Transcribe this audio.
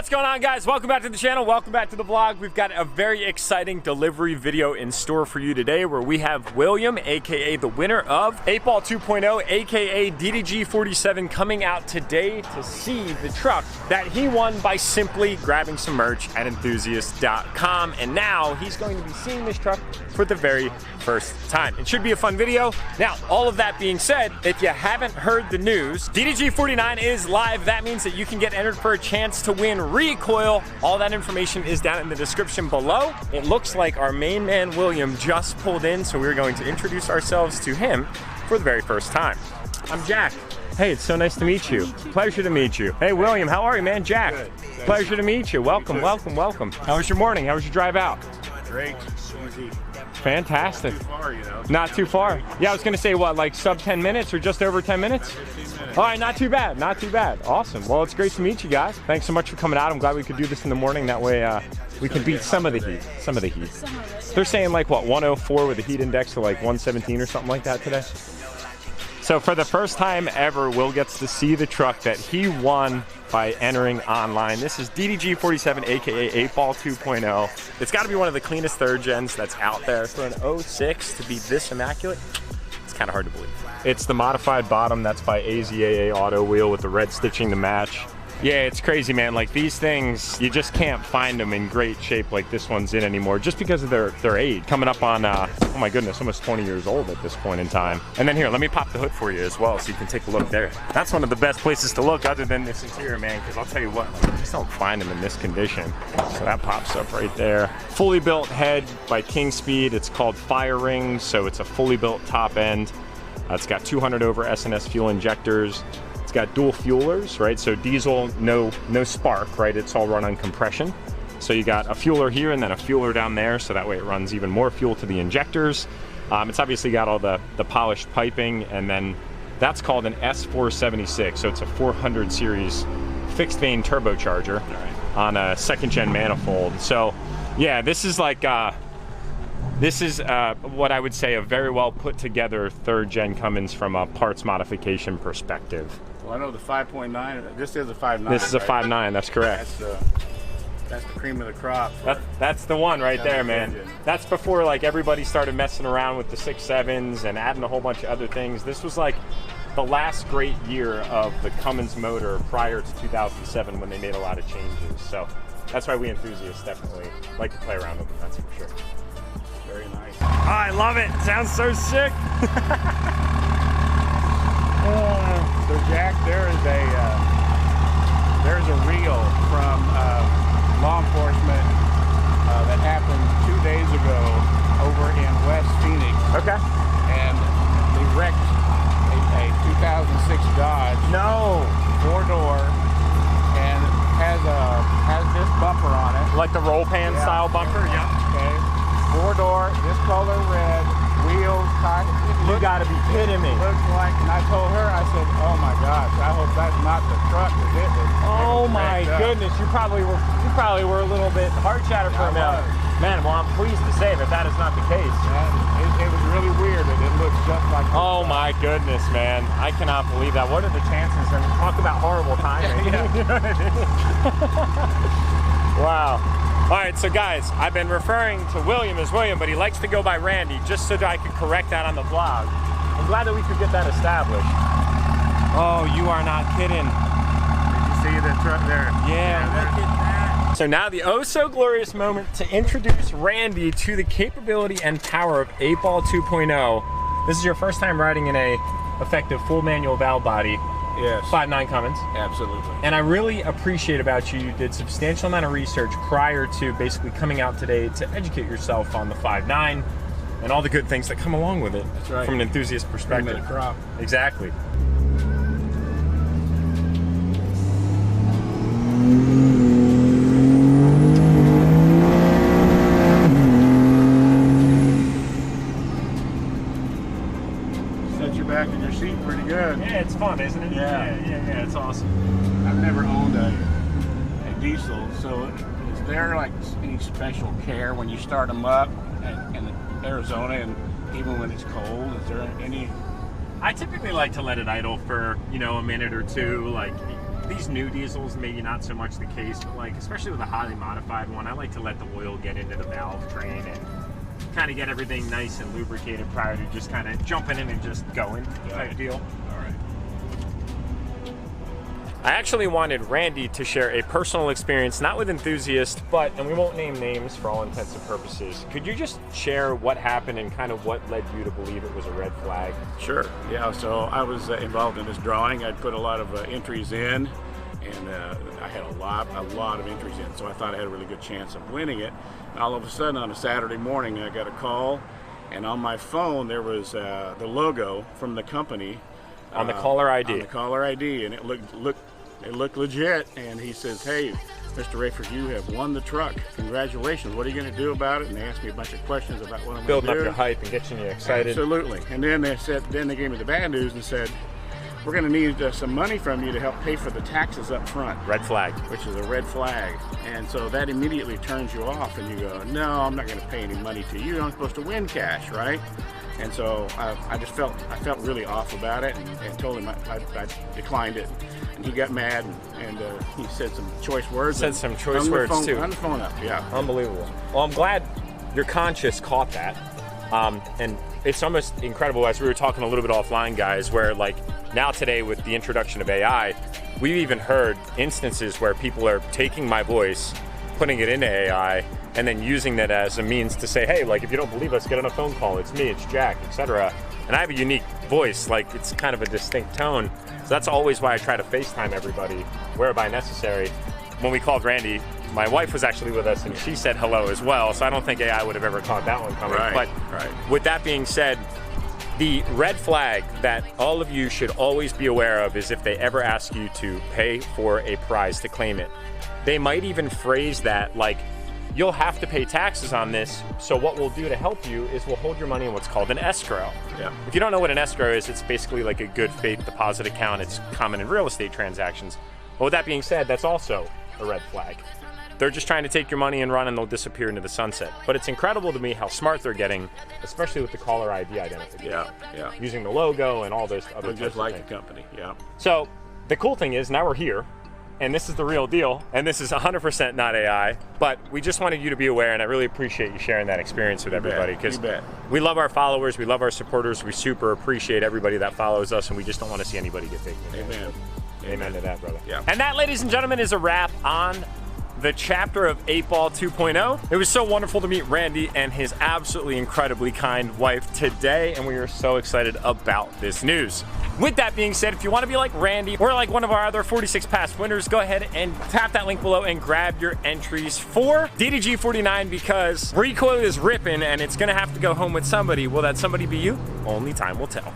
What's going on, guys? Welcome back to the channel. Welcome back to the vlog. We've got a very exciting delivery video in store for you today where we have William, aka the winner of 8Ball 2.0, aka DDG47, coming out today to see the truck that he won by simply grabbing some merch at enthusiast.com. And now he's going to be seeing this truck for the very first time. It should be a fun video. Now, all of that being said, if you haven't heard the news, DDG49 is live. That means that you can get entered for a chance to win recoil. All that information is down in the description below. It looks like our main man William just pulled in, so we're going to introduce ourselves to him for the very first time. I'm Jack. Hey, it's so nice to meet you. Pleasure to meet you. Hey, William, how are you, man? Jack. Good. Pleasure to meet you. Welcome, welcome, welcome. How was your morning? How was your drive out? Great. Easy. Fantastic. Not too far, you know. Not too far. Yeah, I was gonna say, what, like sub 10 minutes or just over 10 minutes? 15 minutes. All right, not too bad, not too bad. Awesome. Well, it's great to meet you guys. Thanks so much for coming out. I'm glad we could do this in the morning. That way we can beat some of the heat. Some of the heat. They're saying like, what, 104 with a heat index to like 117 or something like that today? So for the first time ever, Will gets to see the truck that he won by entering online. This is DDG47, aka 8Ball 2.0. It's got to be one of the cleanest third gens that's out there. For an 06 to be this immaculate, it's kind of hard to believe. It's the modified bottom. That's by AZAA Auto Wheel with the red stitching to match. Yeah, it's crazy, man. Like, these things, you just can't find them in great shape like this one's in anymore, just because of their age. Coming up on, oh my goodness, almost 20 years old at this point in time. And then here, let me pop the hood for you as well so you can take a look there. That's one of the best places to look other than this interior, man, because I'll tell you what, you just don't find them in this condition. So that pops up right there. Fully built head by King Speed. It's called Fire Ring, so it's a fully built top end. It's got 200 over S&S fuel injectors. It's got dual fuelers, right? So diesel, no spark, right? It's all run on compression. So you got a fueler here and then a fueler down there, so that way it runs even more fuel to the injectors. It's obviously got all the polished piping, and then that's called an S476. So it's a 400 series fixed vane turbocharger on a second gen manifold. So yeah, this is like, this is what I would say a very well put together third gen Cummins from a parts modification perspective. Well, I know the 5.9, this is a 5.9. This is a 5.9, that's correct. That's the cream of the crop. That's the one right there, man. Engine. That's before like everybody started messing around with the 6.7s and adding a whole bunch of other things. This was like the last great year of the Cummins motor prior to 2007 when they made a lot of changes. So that's why we enthusiasts definitely like to play around with them, that's for sure. Very nice. Oh, I love it. Sounds so sick. So Jack, there's a reel from law enforcement that happened 2 days ago over in West Phoenix. Okay. And they wrecked a 2006 Dodge. No. 4-door, and has this bumper on it. Like the roll pan style bumper? Yeah. Okay. 4-door, this color red, wheels, tires. You gotta be kidding me. Looks like, and I told her, I said, oh my gosh, I hope that's not the truck that did this. Oh my goodness, you probably were a little bit hard chatter for a minute. Man, well, I'm pleased to say that is not the case. It was really weird that it looks just like this. Oh my goodness, man. I cannot believe that. What are the chances? I mean, talk about horrible timing. You know what I mean? Wow. All right, so guys, I've been referring to William as William, but he likes to go by Randy, just so that I could correct that on the vlog. I'm glad that we could get that established. Oh, you are not kidding. Did you see the truck there? Yeah, look at that. So now the oh so glorious moment to introduce Randy to the capability and power of 8Ball 2.0. This is your first time riding in a effective full manual valve body. Yes. 5.9 Cummins. Absolutely. And I really appreciate about you did substantial amount of research prior to basically coming out today to educate yourself on the 5.9 and all the good things that come along with it. That's right. From an enthusiast perspective. Cream of the crop. Exactly. Back in your seat pretty good. Yeah, it's fun, isn't it? Yeah, it's awesome. I've never owned a diesel, so is there like any special care when you start them up in Arizona, and even when it's cold? Is there any? I typically like to let it idle for, you know, a minute or two, like these new diesels, maybe not so much the case, but like, especially with a highly modified one, I like to let the oil get into the valve train and kind of get everything nice and lubricated prior to just kind of jumping in and just going type deal. All right. I actually wanted Randy to share a personal experience, not with enthusiasts, but, and we won't name names for all intents and purposes. Could you just share what happened and kind of what led you to believe it was a red flag? Sure. Yeah. So I was involved in this drawing. I'd put a lot of entries in, and I had a lot of entries in. So I thought I had a really good chance of winning it. And all of a sudden, on a Saturday morning, I got a call, and on my phone there was the logo from the company On the caller ID. On the caller ID, and it looked legit. And he says, "Hey, Mr. Raiford, you have won the truck. Congratulations. What are you going to do about it?" And they asked me a bunch of questions about what I'm going to do. Building up your hype and getting you excited. Absolutely. And then they gave me the bad news and said, "We're going to need some money from you to help pay for the taxes up front." Red flag. Which is a red flag. And so that immediately turns you off, and you go, "No, I'm not going to pay any money to you. I'm supposed to win cash, right?" And so I felt really off about it, and told him I declined it. And he got mad, and he said some choice words. Said some choice words too. Hung the phone up, yeah. Unbelievable. Well, I'm glad your conscience caught that. And it's almost incredible, as we were talking a little bit offline, guys, where like now today with the introduction of AI, we've even heard instances where people are taking my voice, putting it into AI, and then using that as a means to say, hey, like if you don't believe us, get on a phone call. It's me, it's Jack, etc. And I have a unique voice, like it's kind of a distinct tone. So that's always why I try to FaceTime everybody, whereby necessary. When we called Randy, my wife was actually with us, and she said hello as well. So I don't think AI would have ever caught that one coming. Right, but right. With that being said, the red flag that all of you should always be aware of is if they ever ask you to pay for a prize to claim it. They might even phrase that like, you'll have to pay taxes on this, so what we'll do to help you is we'll hold your money in what's called an escrow. Yeah. If you don't know what an escrow is, it's basically like a good faith deposit account. It's common in real estate transactions. But with that being said, that's also a red flag. They're just trying to take your money and run, and they'll disappear into the sunset. But it's incredible to me how smart they're getting, especially with the caller ID identification. Yeah, yeah. Using the logo and all those other Just like the company, yeah. So the cool thing is now we're here, and this is the real deal, and this is 100% not AI, but we just wanted you to be aware, and I really appreciate you sharing that experience with everybody, because we love our followers, we love our supporters, we super appreciate everybody that follows us, and we just don't want to see anybody get taken. Amen. Amen to that, brother. Yeah. And that, ladies and gentlemen, is a wrap on the chapter of 8 Ball 2.0. It was so wonderful to meet Randy and his absolutely incredibly kind wife today, and we are so excited about this news. With that being said, if you want to be like Randy or like one of our other 46 past winners, go ahead and tap that link below and grab your entries for DDG 49, because Recoil is ripping and it's going to have to go home with somebody. Will that somebody be you? Only time will tell.